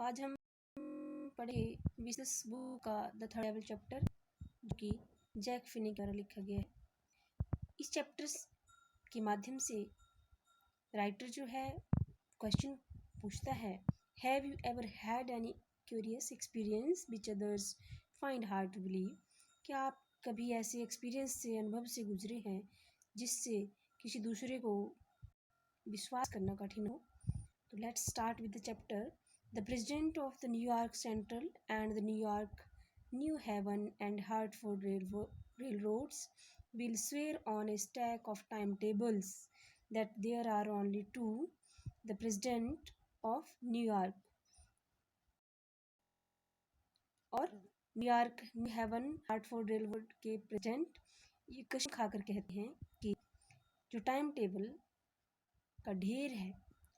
आज हम पढ़े बिजनेस बुक का द थर्ड लेवल चैप्टर, जो कि जैक फिनी द्वारा लिखा गया है। इस चैप्टर के माध्यम से राइटर जो है क्वेश्चन पूछता है, have you ever had any curious experience which others find hard to believe? क्या आप कभी ऐसे एक्सपीरियंस से, अनुभव से गुजरे हैं जिससे किसी दूसरे को विश्वास करना कठिन हो? तो let's start with the chapter. The president of the New York Central and the New York, New Haven and Hartford railroads will swear on a stack of timetables that there are only two. The president of New York और New York, New Haven, Hartford railroad के president ये कसम खाकर कहते हैं कि जो time table का ढेर है,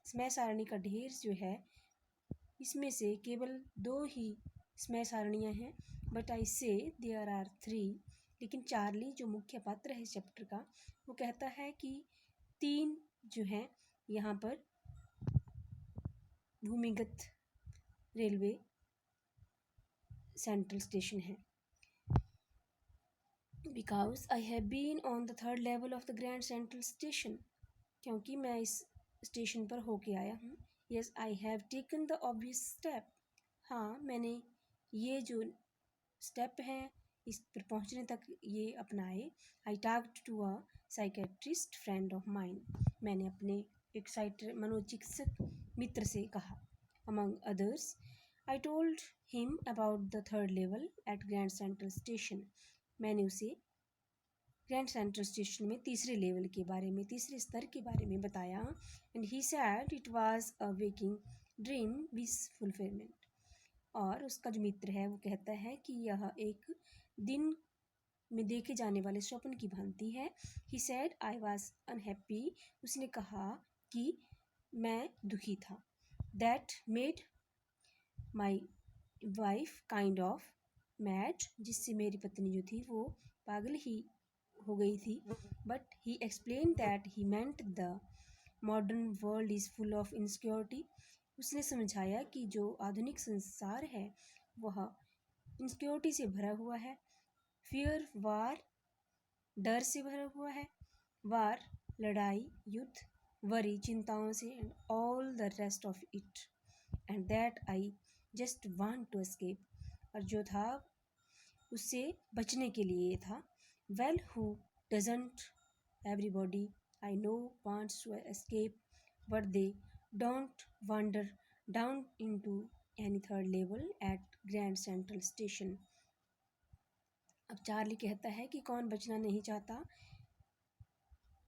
समय सारणी का ढेर जो है, इसमें से केवल 2 ही समय सारणियाँ हैं। बट आई से देयर आर 3। लेकिन चार्ली जो मुख्य पात्र है इस चैप्टर का, वो कहता है कि 3 जो हैं यहाँ पर भूमिगत रेलवे सेंट्रल स्टेशन है। Because I have been on the third level of the Grand Central station, क्योंकि मैं इस स्टेशन पर होके आया हूँ। Yes I have taken the obvious step. हाँ, मैंने ये जो स्टेप हैं इस पर पहुंचने तक ये अपनाए। I talked to a psychiatrist friend of mine. मैंने अपने एक मनोचिकित्सक मित्र से कहा। Among others I told him about the third level at Grand Central station. मैंने उसे ग्रैंड सेंट्रल स्टेशन में तीसरे लेवल के बारे में, तीसरे स्तर के बारे में बताया। And he sad it was a waking dream wish fulfilment. और उसका जो मित्र है वो कहता है कि यह एक दिन में देखे जाने वाले स्वप्न की भांति है। ही सैड आई वाज अनहैप्पी। उसने कहा कि मैं दुखी था। That made my wife kind of mad. जिससे मेरी पत्नी जो थी वो पागल ही हो गई थी। But he explain that he meant the modern world is full of insecurity. उसने समझाया कि जो आधुनिक संसार है वह इनसिक्योरिटी से भरा हुआ है। फियर, वार, डर से भरा हुआ है। वार, लड़ाई, युद्ध, वरी, चिंताओं से, and all the rest of it, and that I just want to escape. और जो था उससे बचने के लिए था। Well, who doesn't? Everybody I know wants to escape, but they don't wander down into any third level at Grand Central Station. अब Charlie कहता है कि कौन बचना नहीं चाहता,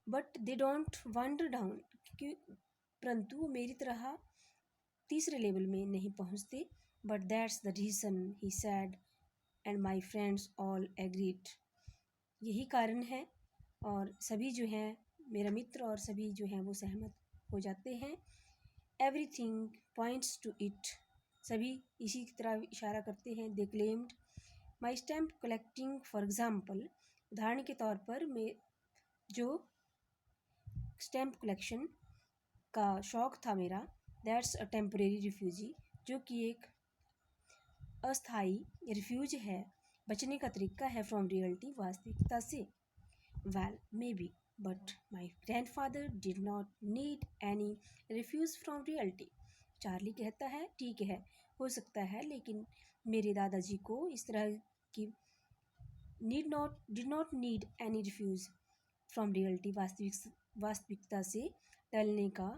but they don't wander down, परंतु मेरी तरह तीसरे लेवल में नहीं पहुंचते। But that's the reason he sad and my friends all agreed. यही कारण है और सभी जो हैं, मेरा मित्र और सभी जो हैं वो सहमत हो जाते हैं। Everything points to it. सभी इसी की तरह इशारा करते हैं। They claimed my stamp collecting for example. उदाहरण के तौर पर मैं जो स्टैम्प कलेक्शन का शौक़ था मेरा, दैट्स अ टेम्परेरी रिफ्यूजी, जो कि एक अस्थाई रिफ्यूज है, बचने का तरीका है फ्रॉम रियलिटी, वास्तविकता से। Well may be, but my grandfather did not need any refuse from reality. Charlie कहता है ठीक है, हो सकता है, लेकिन मेरे दादाजी को इस तरह की did not need any refuse from reality, वास्तविकता से टलने का,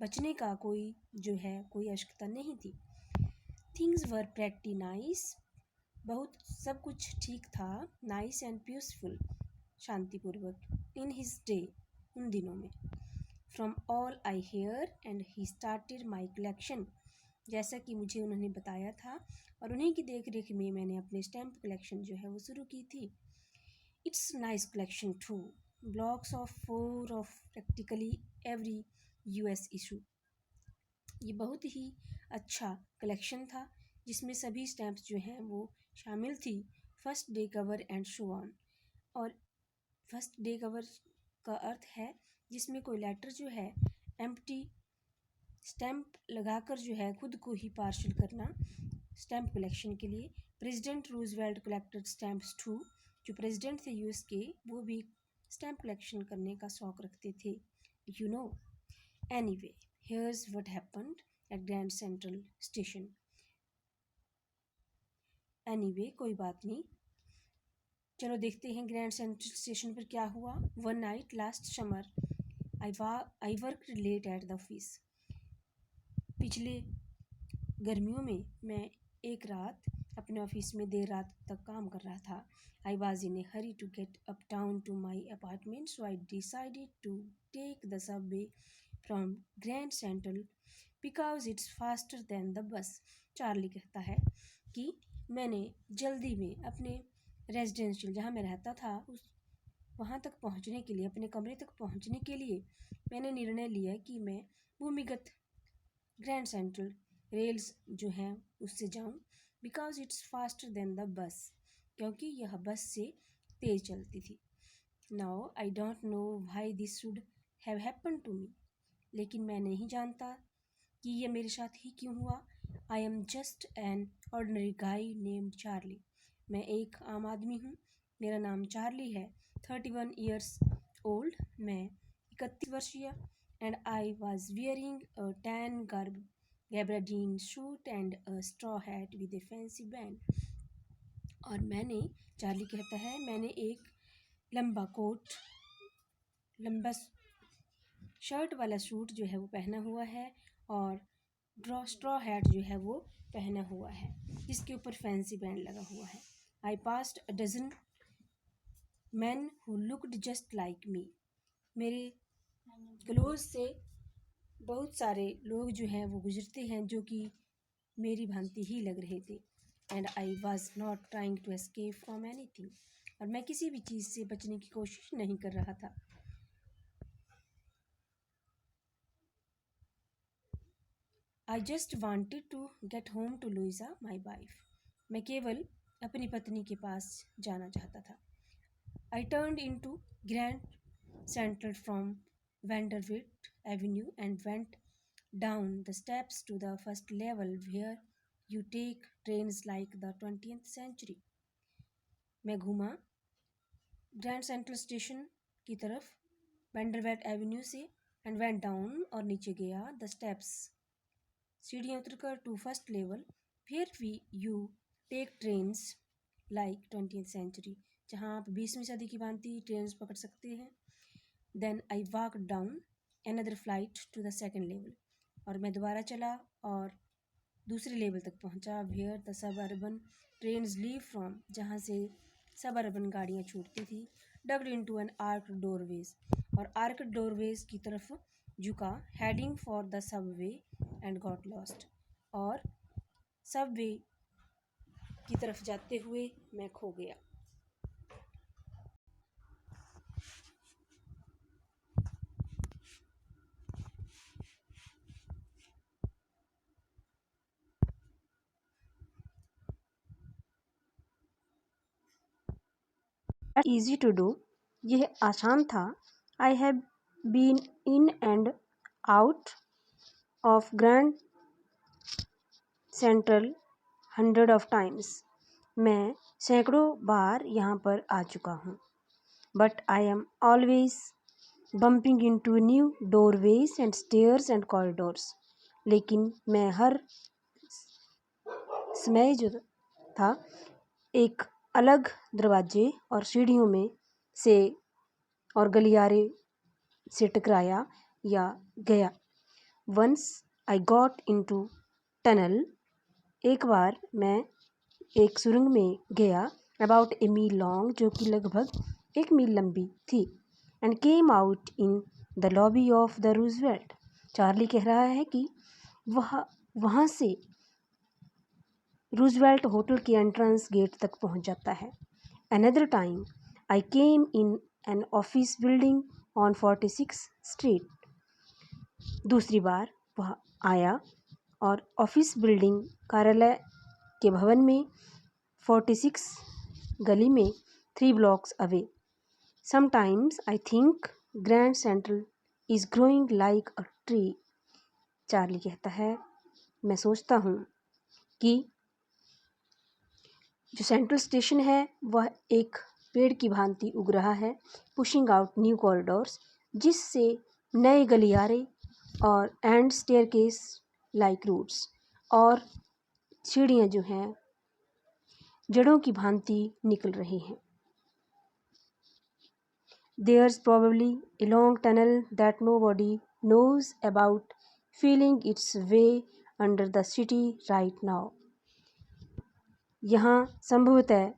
बचने का कोई जो है कोई आवश्यकता नहीं थी। Things were pretty nice. बहुत सब कुछ ठीक था। नाइस एंड पीसफुल, शांतिपूर्वक। इन हिज डे, उन दिनों में। From all I hear and he started my collection. जैसा कि मुझे उन्होंने बताया था और उन्हीं की देख रेख में मैंने अपने स्टैम्प कलेक्शन जो है वो शुरू की थी। It's nice collection too, blocks of 4 of practically every US issue. ये बहुत ही अच्छा कलेक्शन था जिसमें सभी स्टैम्प्स जो हैं वो शामिल थी। First day cover and show on. और फर्स्ट डे कवर का अर्थ है जिसमें कोई लेटर जो है एम्प्टी स्टैम्प लगाकर जो है खुद को ही पार्शल करना स्टैम्प कलेक्शन के लिए। President Roosevelt collected stamps too, जो प्रेसिडेंट थे यूएस के वो भी स्टैम्प कलेक्शन करने का शौक रखते थे, you know. Anyway, here's what happened at Grand Central station. Anyway, कोई बात नहीं, चलो देखते हैं ग्रैंड सेंट्रल स्टेशन पर क्या हुआ। One night last summer I work late at the office. पिछले गर्मियों में मैं एक रात अपने ऑफिस में देर रात तक काम कर रहा था। I was in a hurry to get uptown to my apartment, so I decided to take the subway from Grand Central because it's faster than the bus. Charlie कहता है कि मैंने जल्दी में अपने रेजिडेंशियल जहाँ मैं रहता था उस वहाँ तक पहुँचने के लिए, अपने कमरे तक पहुँचने के लिए मैंने निर्णय लिया कि मैं भूमिगत ग्रैंड सेंट्रल रेल्स जो हैं उससे जाऊँ, because it's faster than the bus, क्योंकि यह बस से तेज़ चलती थी। Now I don't know why this should have happen to me, लेकिन मैं नहीं जानता कि यह मेरे साथ ही क्यों हुआ। I am just an ordinary गाई नेम्ड चार्ली। मैं एक आम आदमी हूँ, मेरा नाम चार्ली है। 31 ईयर्स ओल्ड, मैं 31 वर्षीय। And I was wearing a tan gabardine suit and a straw hat with a fancy band. और मैंने, चार्ली कहता है, मैंने एक लंबा कोट, लंबा शर्ट वाला सूट जो है वो पहना हुआ है और स्ट्रॉ हैट जो है वो पहना हुआ है जिसके ऊपर फैंसी बैंड लगा हुआ है। I passed a dozen man who looked just like me. मेरे क्लोज से बहुत सारे लोग जो हैं वो गुजरते हैं जो कि मेरी भांति ही लग रहे थे। And I was not trying to escape from anything, और मैं किसी भी चीज़ से बचने की कोशिश नहीं कर रहा था। I just wanted to get home to Louisa my wife. मैं केवल अपनी पत्नी के पास जाना चाहता था। I turned into Grand Central from Vanderbilt Avenue and went down the steps to the first level where you take trains like the 20th century. मैं घूमा ग्रैंड सेंट्रल स्टेशन की तरफ वेंडरवेट एवेन्यू से and went down, और नीचे गया the steps, सीढ़ियाँ उतरकर, to first level where you take trains like 20th century, जहाँ आप 20वीं सदी की भांति ट्रेन पकड़ सकते हैं। Then I walk down another flight to the second level, और मैं दोबारा चला और दूसरे लेवल तक पहुंचा। Where the suburban trains leave from, जहाँ से सब अर्बन गाड़ियाँ छूटती थी। Ducked into an arch doorways, और आर्क डोरवेज की तरफ झुका। Heading for the subway and got lost, और सबवे की तरफ जाते हुए मैं खो गया। ईजी टू डू, यह आसान था। I have been in and out of Grand Central 100 of times. मैं सैकड़ों बार यहाँ पर आ चुका हूँ। But I am always bumping into new doorways and stairs and corridors, लेकिन मैं हर समय जो था एक अलग दरवाजे और सीढ़ियों में से और गलियारे से टकराया या गया। Once I got into tunnel, एक बार मैं एक सुरंग में गया, अबाउट ए मील लॉन्ग, जो कि लगभग 1 मील लंबी थी, and came out in the lobby of the Roosevelt. Charlie कह रहा है कि वहाँ से रूजवेल्ट होटल के एंट्रेंस गेट तक पहुँच जाता है। Another time I came in an office building on 46 street. दूसरी बार वह आया और ऑफिस बिल्डिंग, कार्यालय के भवन में 46 गली में 3 blocks away. Sometimes I think Grand Central is growing like a tree. Charlie कहता है, मैं सोचता हूँ कि जो सेंट्रल स्टेशन है वह एक पेड़ की भांति उग रहा है, पुशिंग आउट न्यू कॉरिडोर्स, जिससे नए गलियारे और एंड स्टेयरकेस लाइक रूट्स, और सीढ़ियाँ जो हैं जड़ों की भांति निकल रही हैं। There's probably a long tunnel that nobody knows about, feeling its way under the city right now. यहाँ संभवतः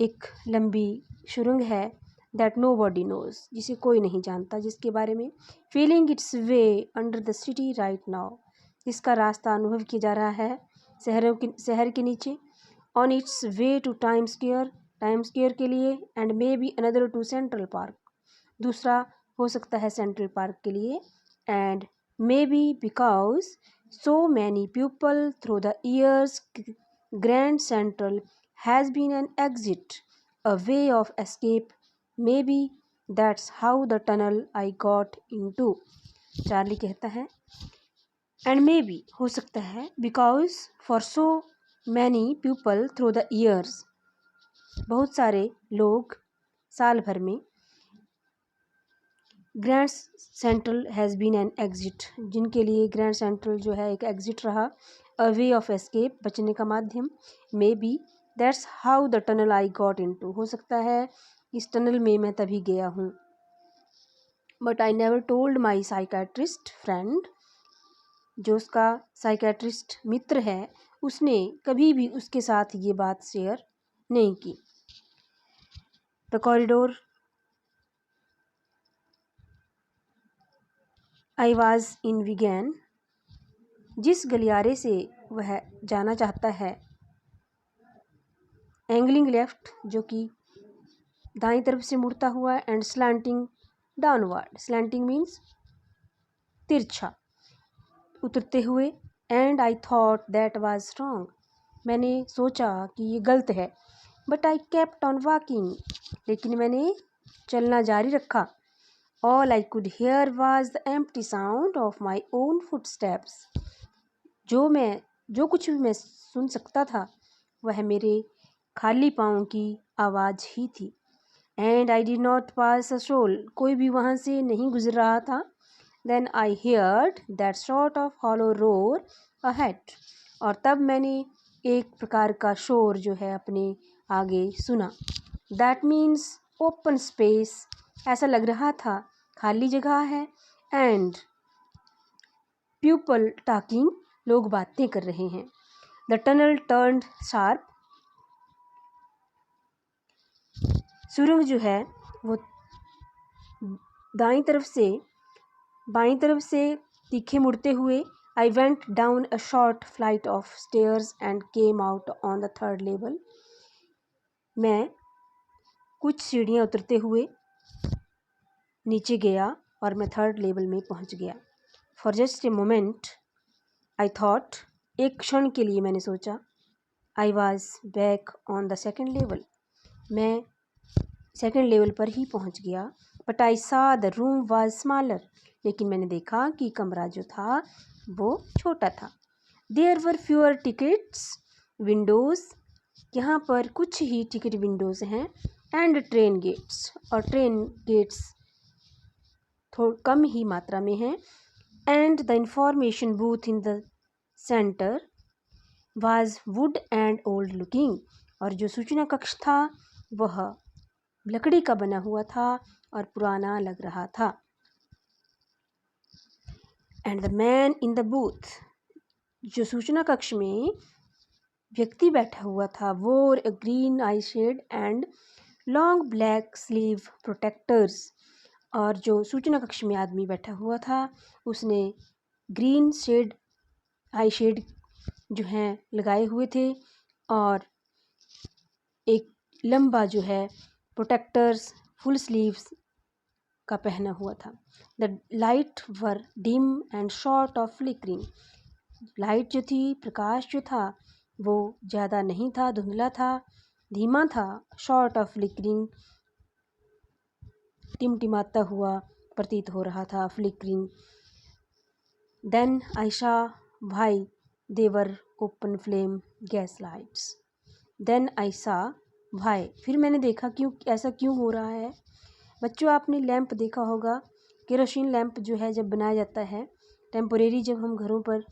एक लंबी सुरंग है, that nobody knows, जिसे कोई नहीं जानता, जिसके बारे में feeling its way under the city right now, जिसका रास्ता अनुभव किया जा रहा है शहर के नीचे, on its way to Times Square के लिए, and maybe another to Central Park, दूसरा हो सकता है सेंट्रल पार्क के लिए, and maybe because so many people through the years Grand Central has been an exit, a way of escape, maybe that's how the tunnel I got into. Charlie कहता है, and maybe हो सकता है because for so many people through the years, बहुत सारे लोग साल भर में, Grand Central has been an exit, जिनके लिए ग्रैंड सेंट्रल जो है एक एग्जिट रहा, अ वे ऑफ एस्केप, बचने का माध्यम, may be that's how the tunnel I got into, हो सकता है इस टनल में मैं तभी गया हूँ, but I never told my psychiatrist friend, जो उसका साइकेट्रिस्ट मित्र है उसने कभी भी उसके साथ ये बात शेयर नहीं की। The corridor I was in began, जिस गलियारे से वह जाना चाहता है, एंगलिंग लेफ्ट, जो कि दाईं तरफ से मुड़ता हुआ, and slanting downward, slanting means तिरछा उतरते हुए, and I thought that was wrong, मैंने सोचा कि ये गलत है, but I kept on walking, लेकिन मैंने चलना जारी रखा, all I could hair was the empty sound of my own footsteps, जो कुछ भी मैं सुन सकता था वह मेरे खाली पाँव की आवाज़ ही थी, and I did not pass a soul, कोई भी वहाँ से नहीं गुजर रहा था, then I heard that sort of hollow roar ahead, और तब मैंने एक प्रकार का शोर जो है अपने आगे सुना, दैट मीन्स ओपन स्पेस, ऐसा लग रहा था खाली जगह है, एंड पीपल टॉकिंग, लोग बातें कर रहे हैं, द टनल टर्न्ड शार्प, सुरंग जो है वो बाईं तरफ से तीखे मुड़ते हुए, I went down a short flight of stairs and came out on the third level, मैं कुछ सीढ़ियाँ उतरते हुए नीचे गया और मैं थर्ड लेवल में पहुंच गया, for just a moment I thought, एक क्षण के लिए मैंने सोचा, I was back on the second level, मैं सेकेंड लेवल पर ही पहुंच गया, बट आई सा द रूम वाज स्मॉलर, लेकिन मैंने देखा कि कमरा जो था वो छोटा था, there were fewer tickets windows, यहाँ पर कुछ ही टिकट विंडोज़ हैं, एंड ट्रेन गेट्स, और ट्रेन गेट्स कम ही मात्रा में हैं, and the information booth in the centre was wood and old looking, और जो सूचना कक्ष था वह लकड़ी का बना हुआ था और पुराना लग रहा था, and the man in the booth, जो सूचना कक्ष में व्यक्ति बैठा हुआ था, wore a green eyeshade and long black sleeve protectors, और जो सूचना कक्ष में आदमी बैठा हुआ था उसने ग्रीन शेड आई शेड जो हैं लगाए हुए थे, और एक लंबा जो है प्रोटेक्टर्स फुल स्लीव्स का पहना हुआ था, the light were dim and short of flickering, light जो थी, प्रकाश जो था वो ज़्यादा नहीं था, धुंधला था, धीमा था, शॉर्ट ऑफ फ्लिकरिंग, टिमटिमाता हुआ प्रतीत हो रहा था, flickering, then I saw by their open flame gas lights. Then I saw by, फिर मैंने देखा क्यों ऐसा क्यों हो रहा है। बच्चों आपने लैंप देखा होगा, केरोसिन लैंप जो है जब बनाया जाता है टेम्पोरेरी, जब हम घरों पर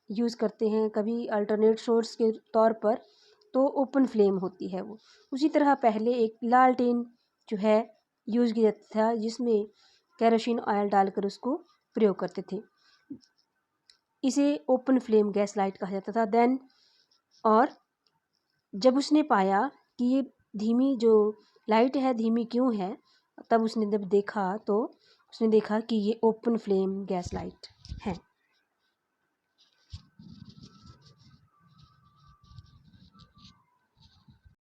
यूज़ करते हैं कभी अल्टरनेट सोर्स के तौर पर, तो ओपन फ्लेम होती है वो। उसी तरह पहले एक लालटेन जो है यूज़ किया जाता था जिसमें केरोसिन ऑयल डालकर उसको प्रयोग करते थे, इसे ओपन फ्लेम गैस लाइट कहा जाता था। देन और जब उसने पाया कि ये धीमी जो लाइट है धीमी क्यों है, तब उसने जब देखा तो उसने देखा कि ये ओपन फ्लेम गैस लाइट है।